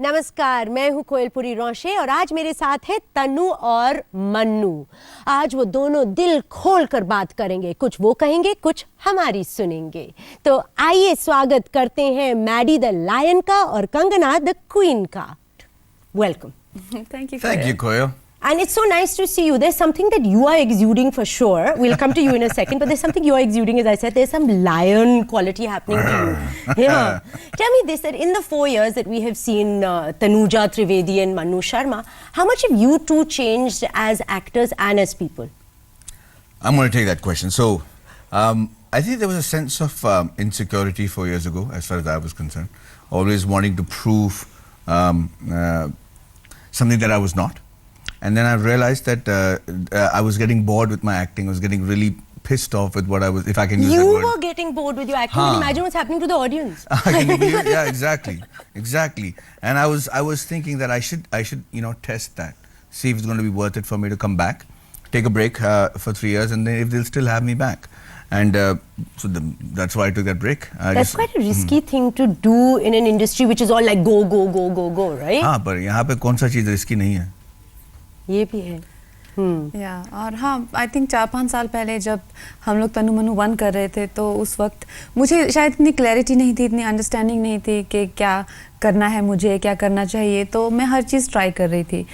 नमस्कार, मैं हूं कोयलपुरी रोशे और आज मेरे साथ है तनु और मन्नू। आज वो दोनों दिल खोल कर बात करेंगे, कुछ वो कहेंगे, कुछ हमारी सुनेंगे। तो आइए स्वागत करते हैं मैडी द लायन का और कंगना द क्वीन का। Welcome. Thank you, Koyo. And it's so nice to see you. There's something that you are exuding for sure. We'll come to you in a second, but there's something you are exuding, as I said. There's some lion quality happening to you. Yeah. Tell me this, that in the 4 years that we have seen Tanuja Trivedi and Manu Sharma, how much have you two changed as actors and as people? I'm going to take that question. So, I think there was a sense of insecurity 4 years ago, as far as I was concerned. Always wanting to prove something that I was not. And then I realized that I was getting bored with my acting. I was getting really pissed off with what I was, if I can use that word. You were getting bored with your acting. Can you imagine what's happening to the audience? Yeah, exactly. And I was thinking that I should, test that, see if it's going to be worth it for me to come back, take a break for 3 years, and then if they'll still have me back. And that's why I took that break. That's quite a risky thing to do in an industry which is all like go, right? हाँ, पर यहाँ पे कौन सा चीज़ risky नहीं है? ये भी है। और हाँ, आई थिंक 4-5 साल पहले जब हम लोग तनु मनु 1 कर रहे थे तो उस वक्त मुझे शायद इतनी क्लैरिटी नहीं थी, इतनी अंडरस्टैंडिंग नहीं थी कि क्या करना है, मुझे क्या करना चाहिए। तो मैं हर चीज़ ट्राई कर रही थी।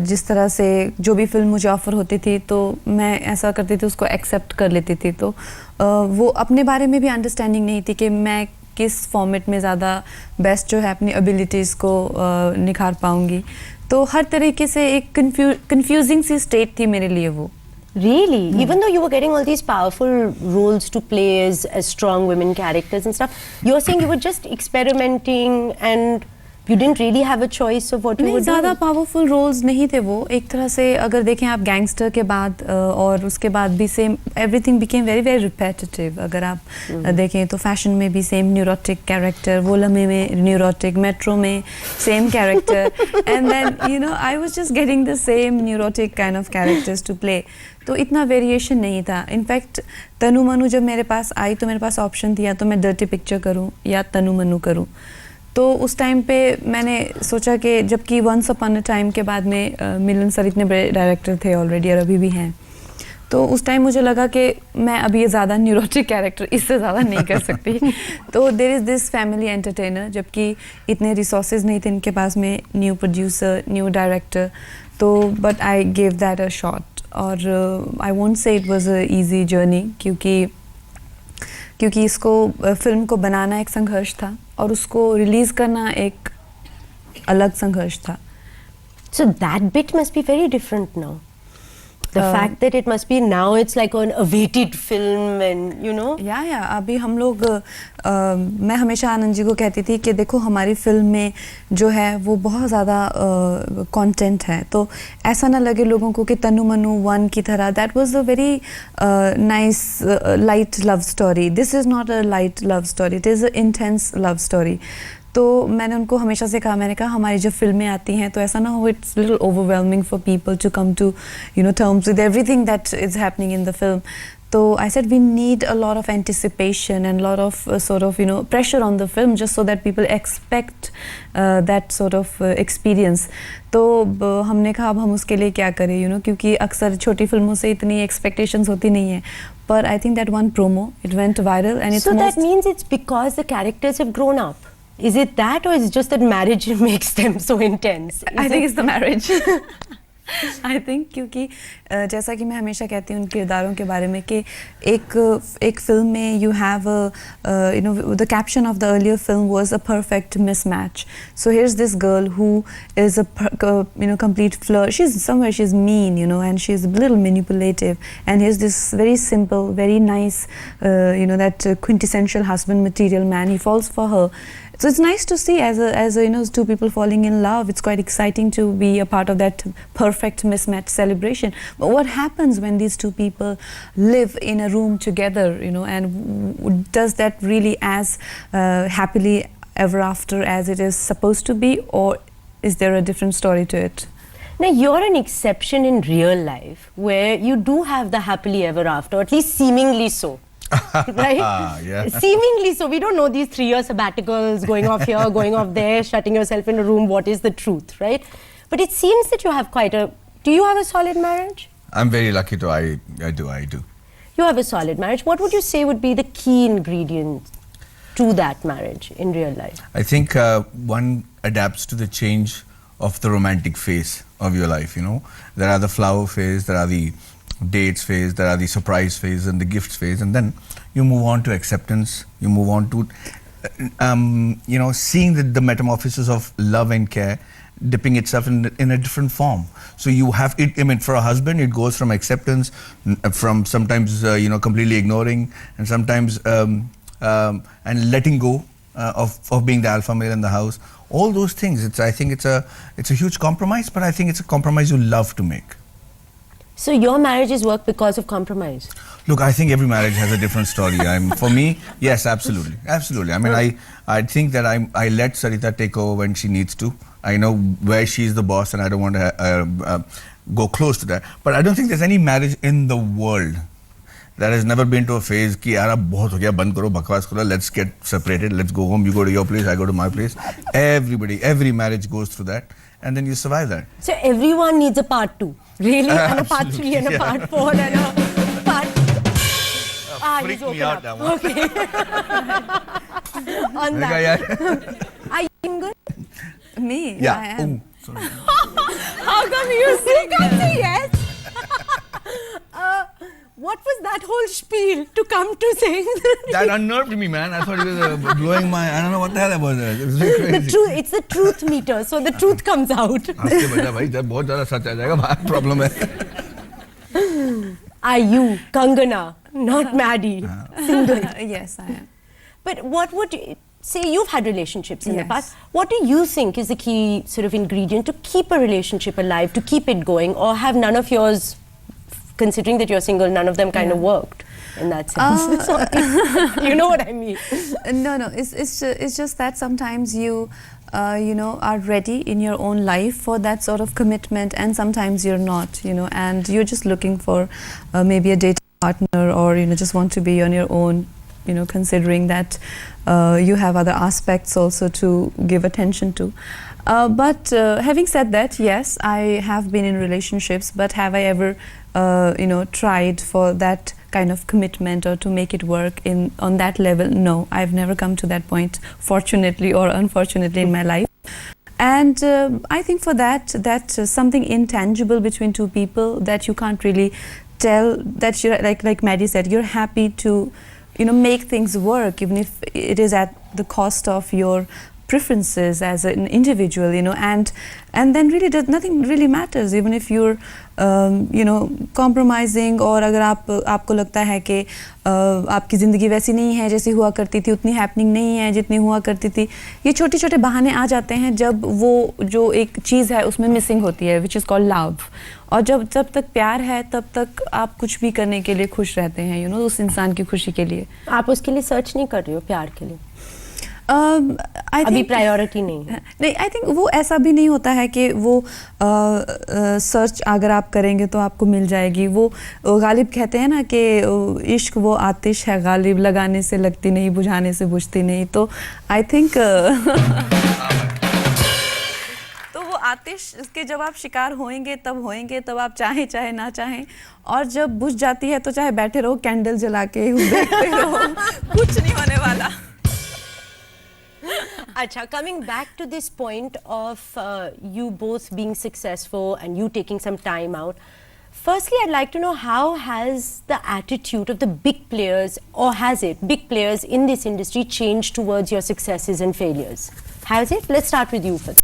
जिस तरह से जो भी फिल्म मुझे ऑफ़र होती थी तो मैं ऐसा करती थी, उसको एक्सेप्ट कर लेती थी। तो वो अपने बारे में भी अंडरस्टैंडिंग नहीं थी कि मैं किस फॉर्मेट में ज़्यादा बेस्ट जो है अपनी एबिलिटीज़ को निखार पाऊँगी। तो हर तरीके से एक confusing सी स्टेट थी मेरे लिए वो। Really? Even though you were getting all these powerful roles to play as strong women characters and stuff, you're saying you were just experimenting and you didn't really have a choice of what you were doing? ज़्यादा powerful roles नहीं थे वो। एक तरह से अगर देखें आप गैंगस्टर के बाद और उसके बाद भी same, everything became very very repetitive. अगर आप देखें तो फैशन में भी सेम न्यूरोटिक कैरेक्टर, वोलमे में न्यूरोटिक, मेट्रो में same character, and then I was just getting the same neurotic kind of characters to play. तो इतना वेरिएशन नहीं था। इनफैक्ट तनु मनु जब मेरे पास आई तो मेरे पास ऑप्शन थी, या तो मैं डर्टी पिक्चर करूँ या तनु मनु करूँ। तो उस टाइम पे मैंने सोचा कि जबकि वंस अपॉन अ टाइम के बाद में मिलन सर इतने बड़े डायरेक्टर थे ऑलरेडी और अभी भी हैं, तो उस टाइम मुझे लगा कि मैं अभी ये ज़्यादा न्यूरोटिक कैरेक्टर इससे ज़्यादा नहीं कर सकती। तो there is this family entertainer, जबकि इतने रिसोर्सेज नहीं थे इनके पास में, न्यू प्रोड्यूसर, न्यू डायरेक्टर। तो but I give that a shot. और I won't say it was a easy journey, क्योंकि इसको फिल्म को बनाना एक संघर्ष था और उसको रिलीज़ करना एक अलग संघर्ष था। So that bit must be very different now. The fact that it must be now, it's like an awaited film and या अभी हम लोग मैं हमेशा आनंद जी को कहती थी कि देखो हमारी फिल्म में जो है वो बहुत ज़्यादा कंटेंट है, तो ऐसा ना लगे लोगों को कि तनु मनु 1 की तरह that was a very nice light love story. This is not a light love story, it is a intense love story. तो मैंने उनको हमेशा से कहा, मैंने कहा हमारी जब फिल्में आती हैं तो ऐसा ना हो it's little overwhelming for people to come to terms with everything that is happening in the film. So I said we need a lot of anticipation and a lot of sort of pressure on the film just so that people expect that sort of experience. तो हमने कहा अब हम उसके लिए क्या करें क्योंकि अक्सर छोटी फिल्मों से इतनी expectations होती नहीं है। But I think that one promo, it went viral and it's so that means it's because the characters have grown up. Is it that, or is it just that marriage makes them so intense? I think it's the marriage. I think क्योंकि जैसा कि मैं हमेशा कहती हूँ उन किरदारों के बारे में कि एक फिल्म में you have the caption of the earlier film was a perfect mismatch. So here is this girl who is a complete flirt, she's somewhere she's mean and she's a little manipulative, and here's this very simple, very nice that quintessential husband material man, he falls for her. So it's nice to see as two people falling in love. It's quite exciting to be a part of that perfect mismatch celebration. But what happens when these two people live in a room together, and does that really as happily ever after as it is supposed to be, or is there a different story to it? Now you're an exception in real life where you do have the happily ever after, or at least seemingly so. right? Yeah. Seemingly so. We don't know these 3-year sabbaticals, going off here, going off there, shutting yourself in a room. What is the truth, right? But it seems that you have quite a. Do you have a solid marriage? I'm very lucky to. I do. You have a solid marriage. What would you say would be the key ingredient to that marriage in real life? I think one adapts to the change of the romantic phase of your life. You know, there are the flower phase, there are the dates phase, there are the surprise phase, and the gifts phase, and then you move on to acceptance. You move on to, you know, seeing the metamorphosis of love and care dipping itself in a different form. So you have it. I mean, for a husband, it goes from acceptance, from sometimes you know, completely ignoring, and sometimes and letting go of being the alpha male in the house. All those things. I think it's a huge compromise, but I think it's a compromise you love to make. So your marriages work because of compromise? Look, I think every marriage has a different story. For me, yes, absolutely. I mean, I think that I let Sarita take over when she needs to. I know where she's the boss, and I don't want to go close to that. But I don't think there's any marriage in the world that has never been to a phase ki yaar ab bahut ho gaya, band karo, bakwas karo, let's get separated, let's go home, you go to your place, I go to my place. Every marriage goes through that, and then you survive that. So everyone needs a part 2, really? And a part 3 and a part 4 and a part... Freak he's me open out up. now. Okay. On that. Are you single? Me? Yeah. I am. Oh, sorry. How come you can't say yes? What was that whole spiel to come to saying That unnerved me, man. I thought he was blowing my... I don't know what the hell that was. It was really crazy. the truth? It's the truth meter, so the truth comes out. आपके बेटा भाई जब बहुत ज़्यादा सच आ जाएगा बात problem है. Are you Kangana, not Maddie, single? Yes, I am. But what would you say? You've had relationships in the Yes. past. What do you think is the key sort of ingredient to keep a relationship alive, to keep it going, or have none of yours, considering that you're single, none of them kind of worked in that sense? Sorry. You know what I mean? No. It's just that sometimes you are ready in your own life for that sort of commitment, and sometimes you're not. And you're just looking for maybe a dating partner, or just want to be on your own. Considering that you have other aspects also to give attention to. But having said that, yes, I have been in relationships, but have I ever, tried for that kind of commitment or to make it work on that level? No, I've never come to that point, fortunately or unfortunately, in my life. And I think for that's something intangible between two people that you can't really tell, that you're, like Maddie said, you're happy to make things work, even if it is at the cost of your preferences as an individual, and then really nothing really matters, even if you're compromising, और अगर आपको लगता है कि आपकी ज़िंदगी वैसी नहीं है जैसी हुआ करती थी, उतनी हैपनिंग नहीं है जितनी हुआ करती थी. ये छोटे छोटे बहाने आ जाते हैं जब वो जो एक चीज़ है उसमें मिसिंग होती है, which is called love. और जब तक प्यार है तब तक आप कुछ भी करने के लिए खुश रहते हैं, उस इंसान की खुशी के लिए. आप उसके लिए सर्च नहीं कर रही हो प्यार के लिए? अभी प्रायोरिटी नहीं है. नहीं, आई थिंक वो ऐसा भी नहीं होता है कि वो सर्च अगर आप करेंगे तो आपको मिल जाएगी. वो गालिब कहते हैं ना कि इश्क वो आतिश है गालिब, लगाने से लगती नहीं, बुझाने से बुझती नहीं. तो आई थिंक तो वो आतिश के जब आप शिकार होएंगे तब आप चाहे ना चाहें, और जब बुझ जाती है तो चाहे बैठे रहो कैंडल जला के देखते रहो, कुछ नहीं होने वाला. Acha, coming back to this point of you both being successful and you taking some time out, firstly I'd like to know, how has the attitude of the big players, or has it, big players in this industry, changed towards your successes and failures? Has it? Let's start with you first.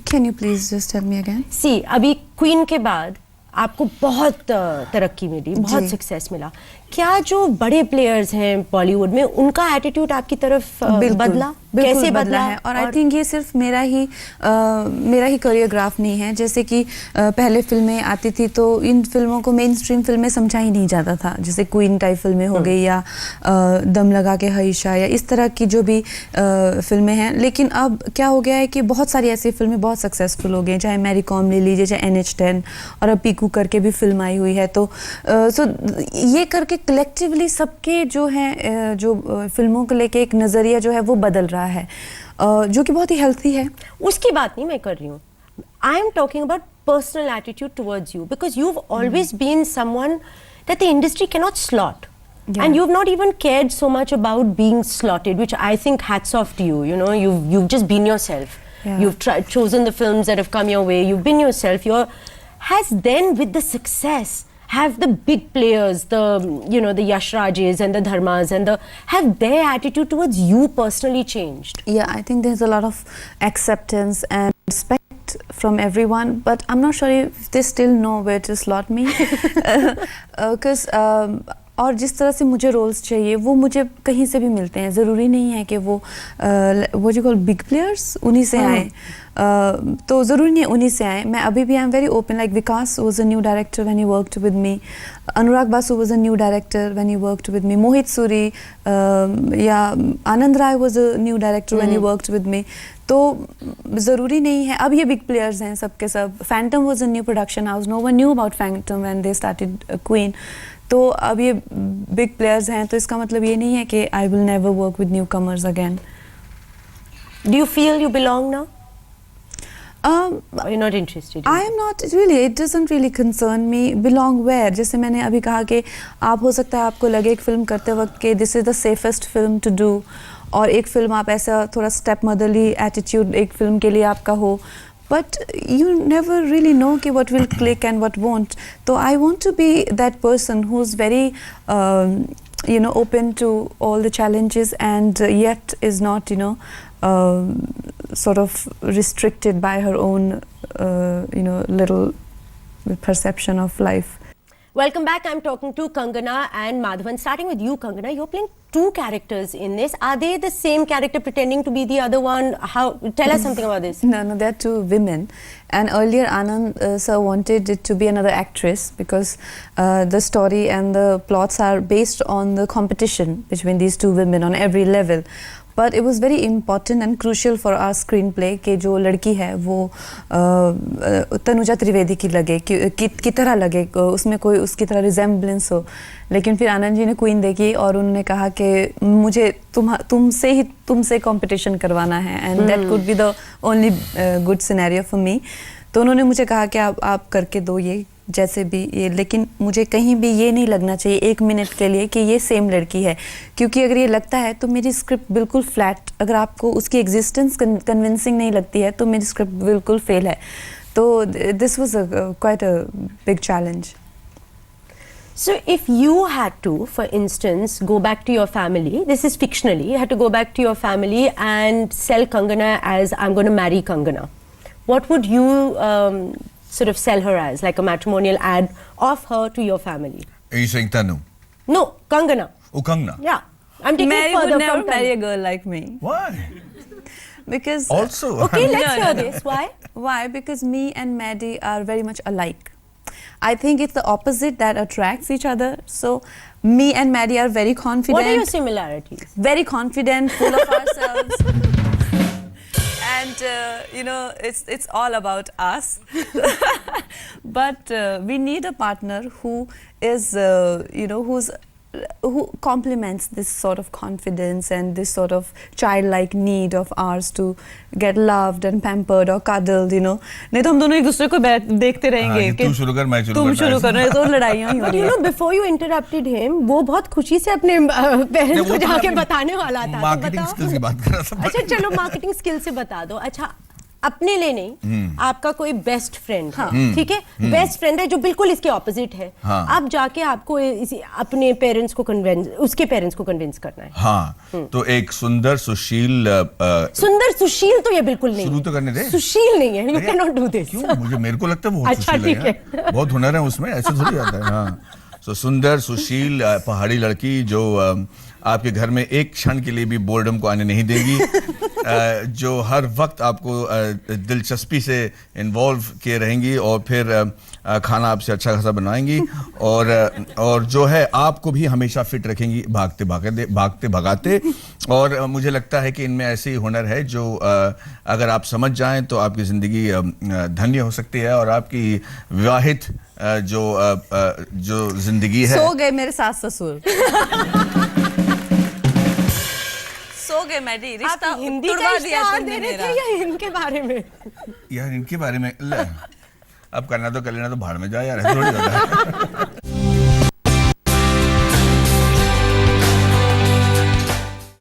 Can you please just tell me again? See, अभी queen के बाद आपको बहुत तरक्की मिली, बहुत success मिला. क्या जो बड़े प्लेयर्स हैं बॉलीवुड में उनका एटीट्यूड आपकी तरफ बदला? बिल्कुल कैसे बदला है? और आई थिंक ये सिर्फ मेरा ही कोरियोग्राफ नहीं है। जैसे कि पहले फिल्में आती थी तो इन फिल्मों को मेन स्ट्रीम फिल्में समझा ही नहीं जाता था, जैसे क्वीन टाइप फिल्में हो गई या दम लगा के हईशा या इस तरह की जो भी फिल्में हैं। लेकिन अब क्या हो गया है कि बहुत सारी ऐसी फिल्में बहुत सक्सेसफुल हो गई, चाहे मैरी कॉम ले लीजिए, चाहे NH10 और अब पीकू करके भी फिल्म आई हुई है। तो सो ये करके कलेक्टिवली सबके जो हैं जो फिल्मों को लेके एक नज़रिया जो है वो बदल रहा है, जो कि बहुत ही हेल्थी है। उसकी बात नहीं मैं कर रही हूँ, I am talking about personal attitude towards you, because you have always been someone that the industry can not slot. Yeah. And you've not even cared so much about being slotted, which I think hats off to you. You know, you've just been yourself. Yeah. You've chosen the films that have come your way. You've been yourself. Has then with the success, have the big players, the the Yash Rajes and the Dharmas have their attitude towards you personally changed? Yeah, I think there's a lot of acceptance and respect from everyone, but I'm not sure if they still know where to slot me, because और जिस तरह से मुझे roles चाहिए वो मुझे कहीं से भी मिलते हैं। ज़रूरी नहीं है कि वो जो कॉल बिग प्लेयर्स उन्हीं से आए, तो ज़रूरी नहीं है उन्हीं से आए। मैं अभी भी I am very open, like Vikas was a new director when he worked with me, Anurag Basu was a new director when he worked with me, Mohit Suri या Anand Rai was a new director when he worked with me. तो ज़रूरी नहीं है अब ये big players हैं सबके सब। Phantom was a new production house, no one knew about Phantom when they started Queen. तो अब ये बिग प्लेयर्स हैं, तो इसका मतलब ये नहीं है कि I will never work with new commerce again. Do you feel you belong now? Or you're not interested? I am not really. It doesn't really concern me. Belong where? जैसे मैंने अभी कहा कि आप हो सकता है आपको लगे एक फिल्म करते वक्त कि this is the safest film to do, और एक फिल्म आप ऐसा थोड़ा स्टेप मदरली एटीट्यूड एक फिल्म के लिए आपका हो, but you never really know कि what will click and what won't. So I want to be that person who's very open to all the challenges and yet is not sort of restricted by her own little perception of life. Welcome back. I'm talking to Kangana and Madhavan. Starting with you, Kangana, you're playing two characters in this. Are they the same character pretending to be the other one? How? Tell us something about this. No, they're two women. And earlier Anand sir wanted it to be another actress because the story and the plots are based on the competition between these two women on every level. But it was very important and crucial for our screenplay कि जो लड़की है वो तनुजा त्रिवेदी की लगे की तरह लगे, उसमें कोई उसकी तरह रिजेम्बलेंस हो। लेकिन फिर आनंद जी ने क्वीन देखी और उन्होंने कहा कि मुझे तुमसे कंपटीशन करवाना है, and that could be the only good scenario for me. तो उन्होंने मुझे कहा कि आप करके दो ये जैसे भी ये, लेकिन मुझे कहीं भी ये नहीं लगना चाहिए एक मिनट के लिए कि ये सेम लड़की है, क्योंकि अगर ये लगता है तो मेरी स्क्रिप्ट बिल्कुल फ्लैट, अगर आपको उसकी एग्जिस्टेंस कन्विंसिंग नहीं लगती है तो मेरी स्क्रिप्ट बिल्कुल फेल है। तो this was quite a big challenge. So if you had to, for instance, go back to your family, this is fictionally, you had to go back to your family and sell Kangana as I'm going to marry Kangana, what would you sort of sell her as, like a matrimonial ad of her to your family? Are you saying Tanu? No, Kangana. Oh, Kangana. Yeah. I'm taking Mary further would never from marry a Tanu. girl like me. Why? Because Also. Okay, let's hear this. Why? Why? Because me and Maddie are very much alike. I think it's the opposite that attracts each other. So me and Maddie are very confident. What are your similarities? Very confident, full of ourselves. And it's all about us. But we need a partner who is who complements this sort of confidence and this sort of childlike need of ours to get loved and pampered or cuddled, नहीं तो हम दोनों एक दूसरे को देखते रहेंगे कि तू शुरू कर मैं तुम शुरू कर रहे हो, तो लड़ाइयाँ ही हो But रही you है। know, before you interrupted him, वो बहुत खुशी से अपने पेरेंट्स को जाके बताने वाला था। मार्केटिंग स्किल्स की बात कर रहा था। अच्छा चलो मार्केटिंग स्किल से बता दो। अच्छा अपने लिए नहीं, आपका कोई बेस्ट फ्रेंड है, ठीक है, बेस्ट फ्रेंड है जो बिल्कुल इसके ऑपोजिट है, अब जाके आपको अपने पेरेंट्स को कन्विंस, उसके पेरेंट्स को कन्विंस करना है। हाँ, तो एक सुंदर सुशील तो ये बिल्कुल नहीं, शुरू तो करने दे। सुशील नहीं है, you can not do this. क्यों? मेरे को लगता है बहुत अच्छा, सुशील है ठीक है। बहुत हुनर है उसमें, ऐसे थोड़ी आता है। हाँ, सो सुंदर सुशील पहाड़ी लड़की जो आपके घर में एक क्षण के लिए भी बोर्डम को आने नहीं देगी, जो हर वक्त आपको दिलचस्पी से इन्वॉल्व किए रहेंगी और फिर खाना आपसे अच्छा खासा बनाएंगी, और जो है आपको भी हमेशा फिट रखेंगी भागते भगाते। और मुझे लगता है कि इनमें ऐसे ही हुनर है जो अगर आप समझ जाएं तो आपकी ज़िंदगी धन्य हो सकती है, और आपकी विवाहित जो ज़िंदगी है। सो गए मेरे सास ससुर। सो गए मैडी, रिश्ता हिंदी तुड़वा का दिया इश्तेहार तुमने दे रहे मेरा। थे या इनके बारे में? यार इनके बारे में अब करना तो कर लेना, तो भाड़ में जाए यार, ऐसे थोड़ी होता है।